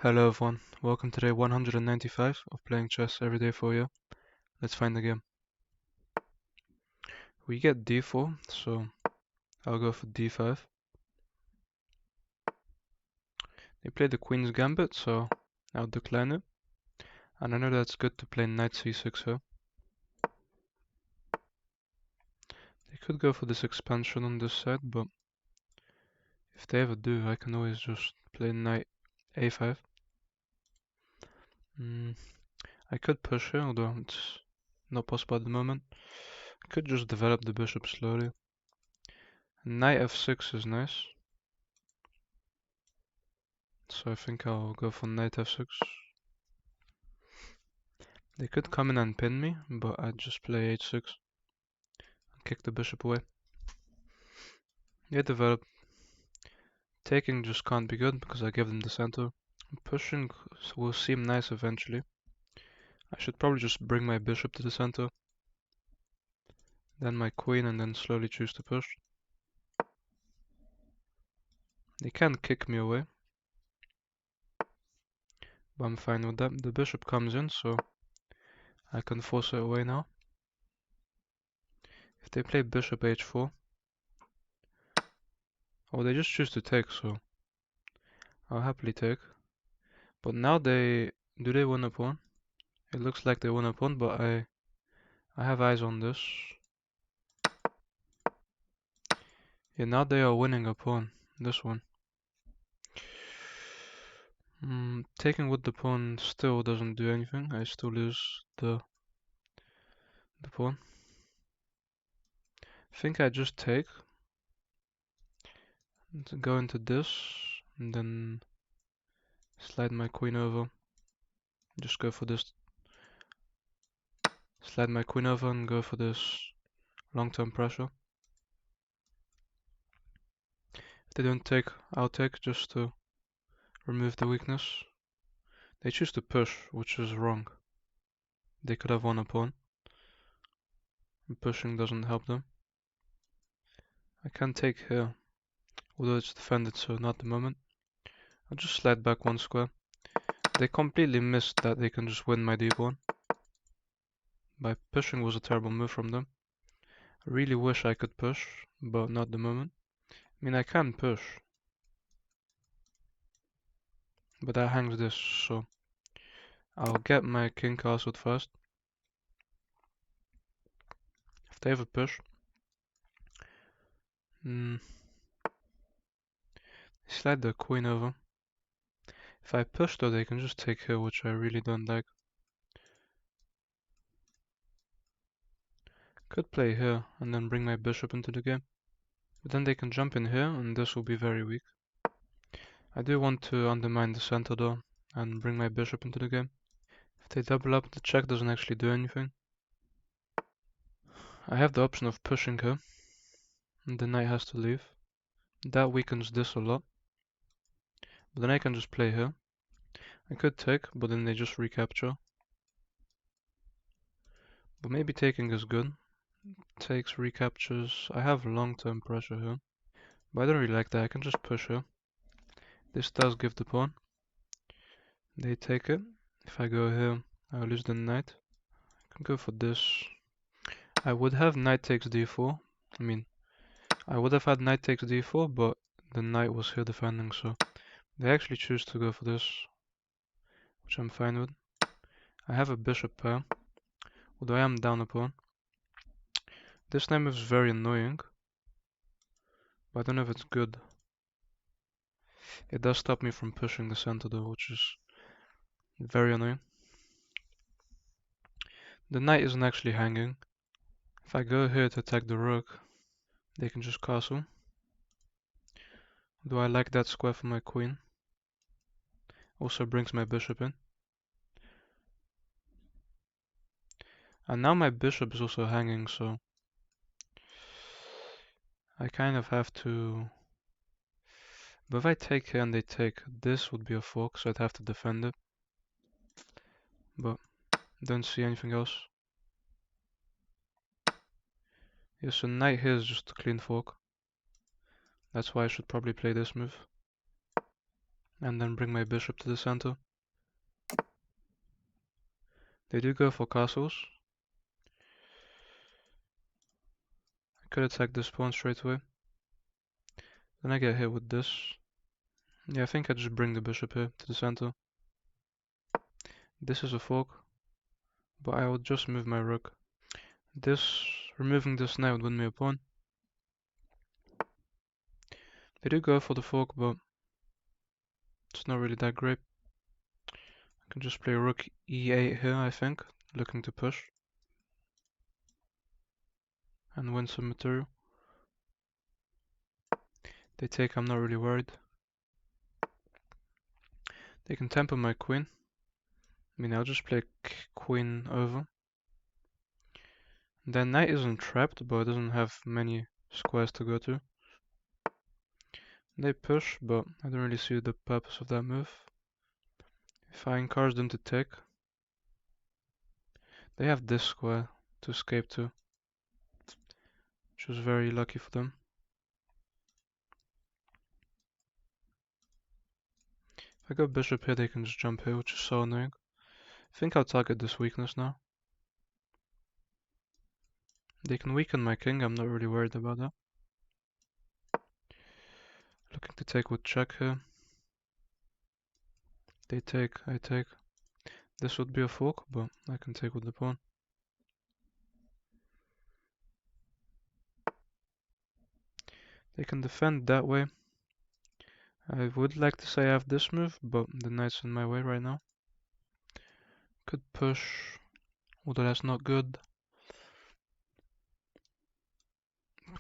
Hello everyone, welcome to day 195 of playing chess every day for you. Let's find the game. We get d4, so I'll go for d5. They play the queen's gambit, so I'll decline it. And I know that's good to play knight c6 here. They could go for this expansion on this side, but if they ever do, I can always just play knight a5. I could push here, although it's not possible at the moment. I could just develop the bishop slowly. Knight f6 is nice. So I think I'll go for knight f6. They could come in and pin me, but I'd just play h6 and kick the bishop away. They develop. Taking just can't be good because I give them the center. Pushing will seem nice eventually. I should probably just bring my bishop to the center, then my queen, and then slowly choose to push. They can kick me away, but I'm fine with that. The bishop comes in, so I can force it away now. If they play bishop h4, oh, they just choose to take, so I'll happily take. But now do they win a pawn? It looks like they win a pawn, but I have eyes on this. Yeah, now they are winning a pawn. This one. Taking with the pawn still doesn't do anything. I still lose the pawn. I think I just take. Go into this, and then slide my queen over. Just go for this. Slide my queen over and go for this long-term pressure. If they don't take, I'll take just to remove the weakness. They choose to push, which is wrong. They could have won a pawn. And pushing doesn't help them. I can take here, although it's defended, so not the moment. I'll just slide back one square. They completely missed that they can just win my d1. By pushing was a terrible move from them. I really wish I could push, but not the moment. I mean, I can push, but that hangs this, so I'll get my king castled first. If they have a push, slide the queen over. If I push though, they can just take here, which I really don't like. Could play here and then bring my bishop into the game. But then they can jump in here and this will be very weak. I do want to undermine the center though and bring my bishop into the game. If they double up, the check doesn't actually do anything. I have the option of pushing here and the knight has to leave. That weakens this a lot. But then I can just play here. I could take, but then they just recapture. But maybe taking is good. Takes, recaptures. I have long-term pressure here. But I don't really like that. I can just push here. This does give the pawn. They take it. If I go here, I'll lose the knight. I can go for this. I would have knight takes d4. I mean, I would have had knight takes d4, but the knight was here defending, so they actually choose to go for this, which I'm fine with. I have a bishop pair, although I am down a pawn. This knight move is very annoying, but I don't know if it's good. It does stop me from pushing the center though, which is very annoying. The knight isn't actually hanging. If I go here to attack the rook, they can just castle. Do I like that square for my queen? Also brings my bishop in. And now my bishop is also hanging, so I kind of have to... But if I take here and they take, this would be a fork, so I'd have to defend it. But don't see anything else. Yeah, so knight here is just a clean fork. That's why I should probably play this move. and then bring my bishop to the center. They do go for castles. I could attack this pawn straight away. Then I get hit with this. Yeah, I think I just bring the bishop here to the center. This is a fork, but I will just move my rook. Removing this knight would win me a pawn. They do go for the fork, but it's not really that great. I can just play rook e8 here, I think, looking to push and win some material. They take, I'm not really worried. They can temper my queen. I mean, I'll just play queen over. Then knight isn't trapped, but it doesn't have many squares to go to. They push, but I don't really see the purpose of that move. If I encourage them to take, they have this square to escape to, which was very lucky for them. If I go bishop here, they can just jump here, which is so annoying. I think I'll target this weakness now. They can weaken my king, I'm not really worried about that. Looking to take with check here. They take, I take. This would be a fork, but I can take with the pawn. They can defend that way. I would like to say I have this move, but the knight's in my way right now. Could push, although that's not good.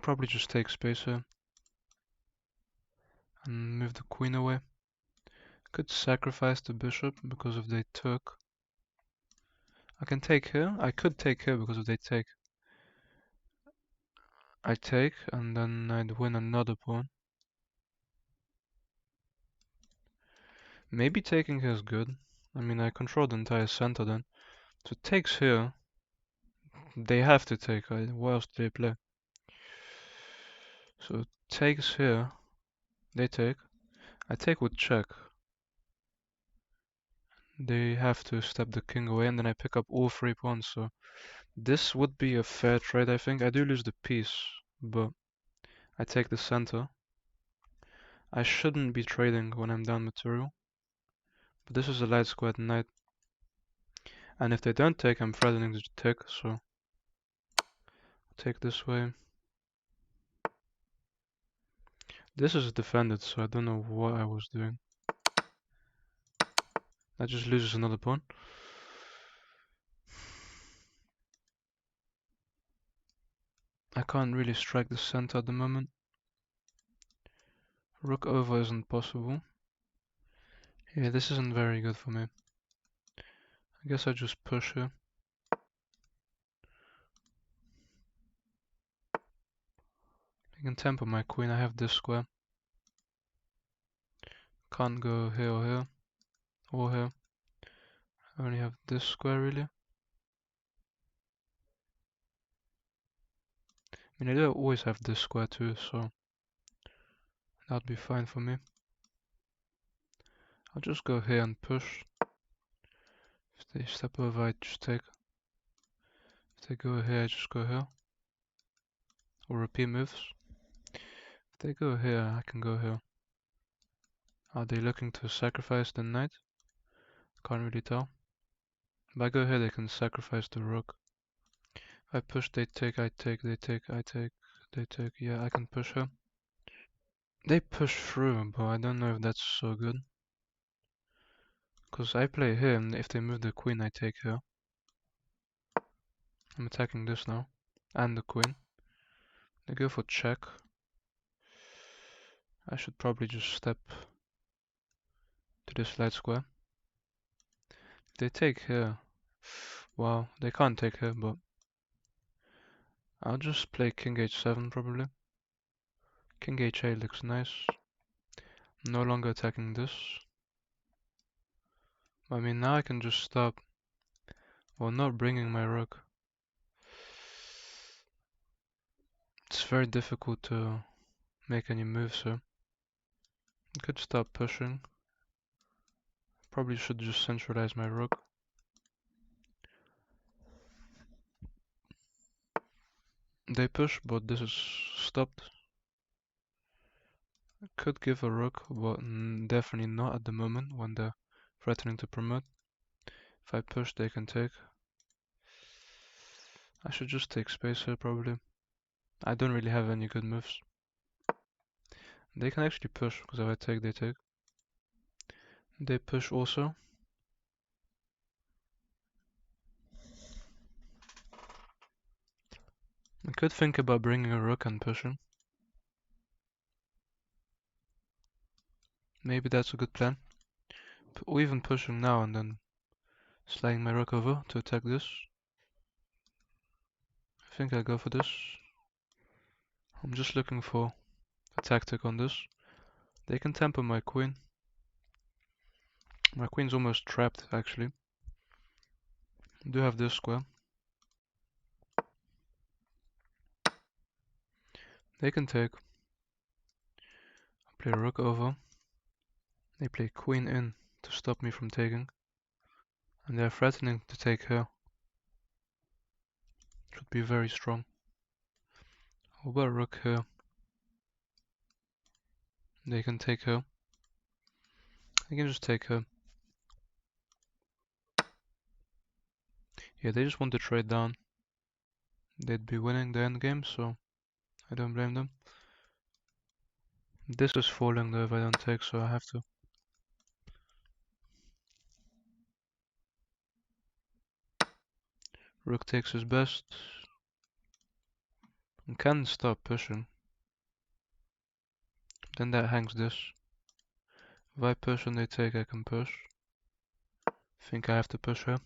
Probably just take space here and move the queen away. Could sacrifice the bishop because if they took, I can take here. I could take here because if they take, I take and then I'd win another pawn. Maybe taking here is good. I mean, I control the entire center then. So it takes here. They have to take. What else do they play? So it takes here. They take. I take with check. They have to step the king away and then I pick up all 3 pawns. So this would be a fair trade, I think. I do lose the piece, but I take the center. I shouldn't be trading when I'm down material. But this is a light squared knight. And if they don't take, I'm threatening to take, so I'll take this way. This is defended, so I don't know what I was doing. That just loses another pawn. I can't really strike the center at the moment. Rook over isn't possible. Yeah, this isn't very good for me. I guess I just push here. I can temper my queen, I have this square. Can't go here or here. Or here. I only have this square really. I mean, I do always have this square too, so that'd be fine for me. I'll just go here and push. If they step over, I just take. If they go here, I just go here. Or repeat moves. If they go here, I can go here. Are they looking to sacrifice the knight? Can't really tell. If I go here, they can sacrifice the rook. If I push, they take, I take, they take, I take, they take. Yeah, I can push her. They push through, but I don't know if that's so good. Because I play here, and if they move the queen, I take her. I'm attacking this now. And the queen. They go for check. I should probably just step to this light square. If they take here, wow, they can't take here, but I'll just play king h7 probably. King h8 looks nice. No longer attacking this. I mean, now I can just stop while not bringing my rook. It's very difficult to make any moves here. I could stop pushing. Probably should just centralize my rook. They push, but this is stopped. I could give a rook, but definitely not at the moment when they're threatening to promote. If I push, they can take. I should just take space here, probably. I don't really have any good moves. They can actually push, because if I take, they take. They push also. I could think about bringing a rook and pushing. Maybe that's a good plan. Or even pushing now and then sliding my rook over to attack this. I think I'll go for this. I'm just looking for a tactic on this. They can temper my queen. My queen's almost trapped, actually. I do have this square. They can take. Play rook over. They play queen in to stop me from taking. And they're threatening to take her. Should be very strong. What about rook here? They can take her. I can just take her. Yeah, they just want to trade down. They'd be winning the endgame, so I don't blame them. This is falling though if I don't take, so I have to. Rook takes his best. And can stop pushing. Then that hangs this. If I push and they take, I can push. Think I have to push her.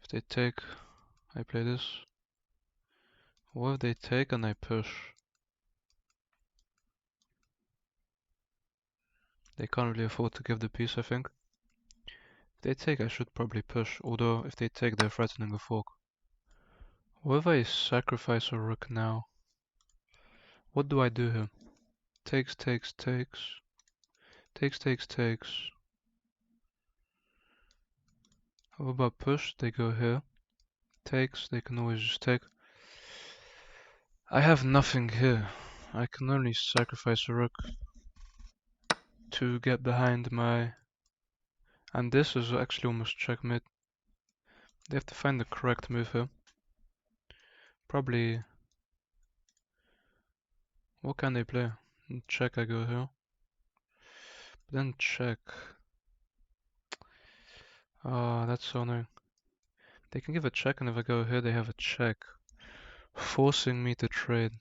If they take, I play this. What if they take and I push? They can't really afford to give the piece, I think. If they take, I should probably push, although if they take, they're threatening a fork. What if I sacrifice a rook now? What do I do here? Takes, takes, takes. Takes, takes, takes. How about push? They go here. Takes, they can always just take. I have nothing here. I can only sacrifice a rook to get behind my... And this is actually almost checkmate. They have to find the correct move here. Probably... What can they play? Check, I go here. But then check. Ah, that's so annoying. They can give a check, and if I go here, they have a check. Forcing me to trade.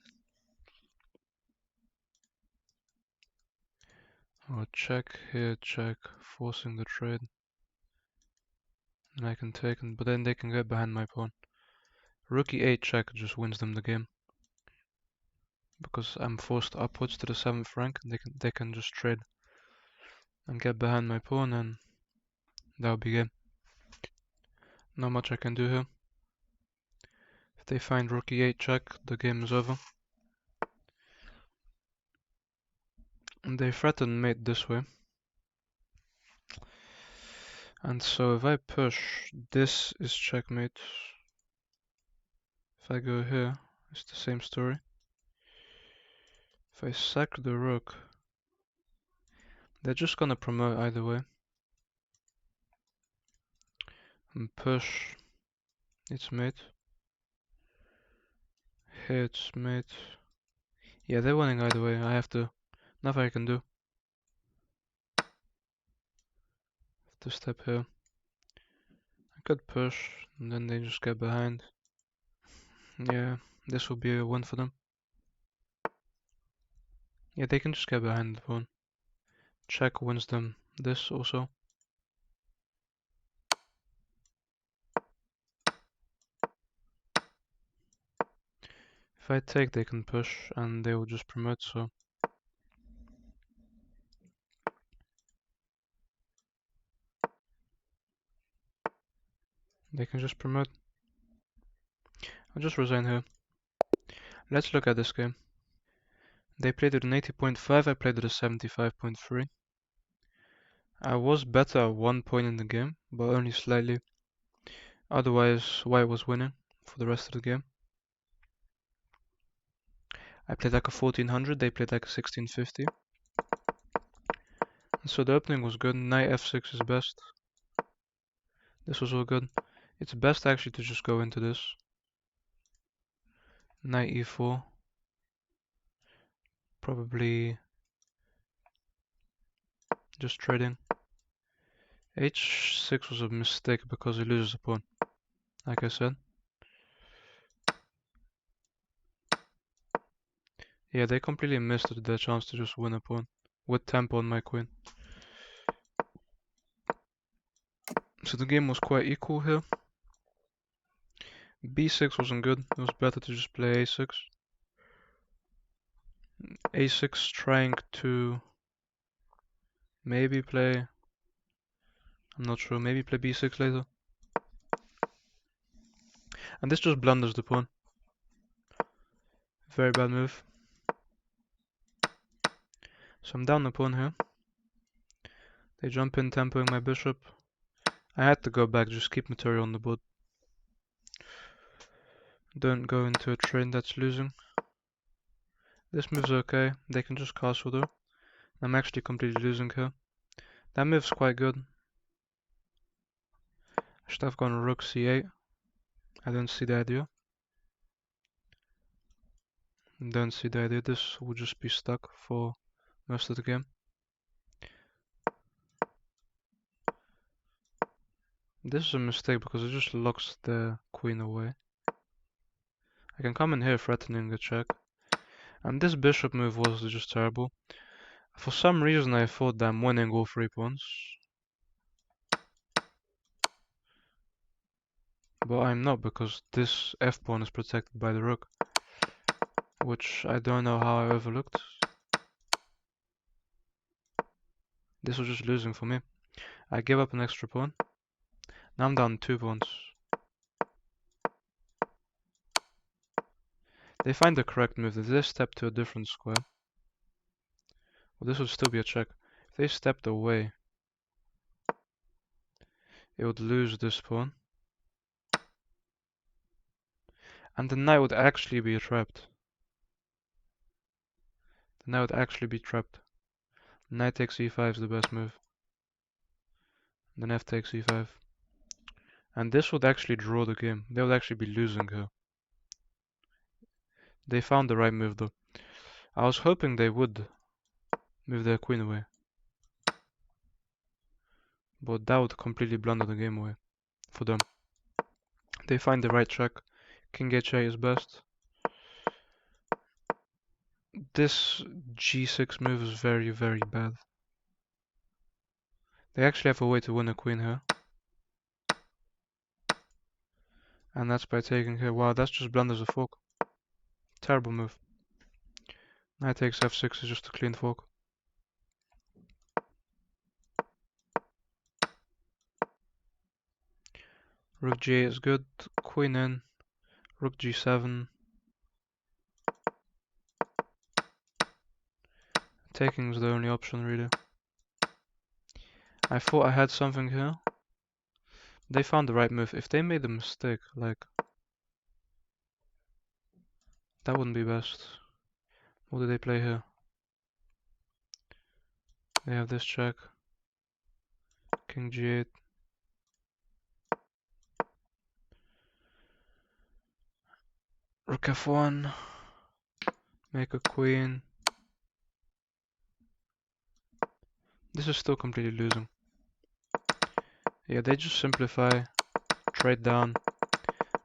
Oh, check here, check. Forcing the trade. And I can take it, but then they can get behind my pawn. Rook e8 check just wins them the game. Because I'm forced upwards to the 7th rank, and they can just trade. And get behind my pawn, and that'll be game. Not much I can do here. If they find rook e8 check, the game is over. And they threaten mate this way. And so if I push, this is checkmate. If I go here, it's the same story. If I sack the rook, they're just gonna promote either way. And push, it's mate. Here it's mate. Yeah, they're winning either way. I have to, nothing I can do. Have to step here. I could push, and then they just get behind. Yeah, this will be a win for them. Yeah, they can just get behind the pawn. Check wins them this also. If I take, they can push, and they will just promote, so... They can just promote. I'll just resign here. Let's look at this game. They played at an 80.5, I played at a 75.3. I was better at one point in the game, but only slightly. Otherwise, White was winning for the rest of the game. I played like a 1400, they played like a 1650. And so the opening was good. Knight f6 is best. This was all good. It's best actually to just go into this. Knight e4. Probably just trading. h6 was a mistake because he loses a pawn, like I said. Yeah, they completely missed the chance to just win a pawn with tempo on my queen. So the game was quite equal here. b6 wasn't good. It was better to just play a6. a6 trying to maybe play, I'm not sure, maybe play b6 later. And this just blunders the pawn. Very bad move. So I'm down the pawn here. They jump in, tempoing my bishop. I had to go back, just keep material on the board. Don't go into a trade that's losing. This move's okay, they can just castle though. I'm actually completely losing here. That move's quite good. I should have gone rook c8. I don't see the idea. Don't see the idea, this would just be stuck for most of the game. This is a mistake because it just locks the queen away. I can come in here threatening a check. And this bishop move was just terrible. For some reason I thought that I'm winning all 3 pawns. But I'm not, because this f pawn is protected by the rook. Which I don't know how I overlooked. This was just losing for me. I gave up an extra pawn. Now I'm down 2 pawns. They find the correct move. If they step to a different square, well, this would still be a check. If they stepped away, it would lose this pawn. And the knight would actually be trapped. The knight would actually be trapped. Knight takes e5 is the best move. Then f takes e5. And this would actually draw the game. They would actually be losing here. They found the right move though. I was hoping they would move their queen away. But that would completely blunder the game away for them. They find the right check. King h8 is best. This g6 move is very, very bad. They actually have a way to win a queen here. And that's by taking here. Wow, that's just blunders a fork. Terrible move. Knight takes f6 is just a clean fork. Rook g8 is good. Queen in. Rook g7. Taking is the only option really. I thought I had something here. They found the right move. If they made a mistake, like, that wouldn't be best. What do they play here? They have this check. King g8. Rook f1. Make a queen. This is still completely losing. Yeah, they just simplify. Trade down.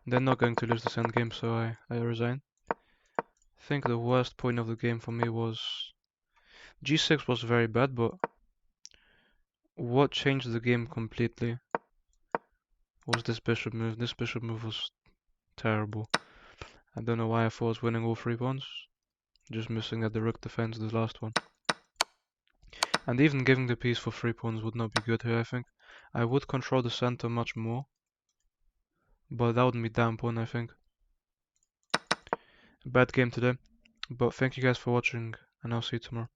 They're not going to lose this endgame, so I resign. I think the worst point of the game for me was g6 was very bad, but what changed the game completely was this bishop move. This bishop move was terrible. I don't know why I thought I was winning all 3 pawns. Just missing that the rook defends the last one. And even giving the piece for 3 pawns would not be good here, I think. I would control the center much more, but that wouldn't be down pawn, I think. Bad game today, but thank you guys for watching, and I'll see you tomorrow.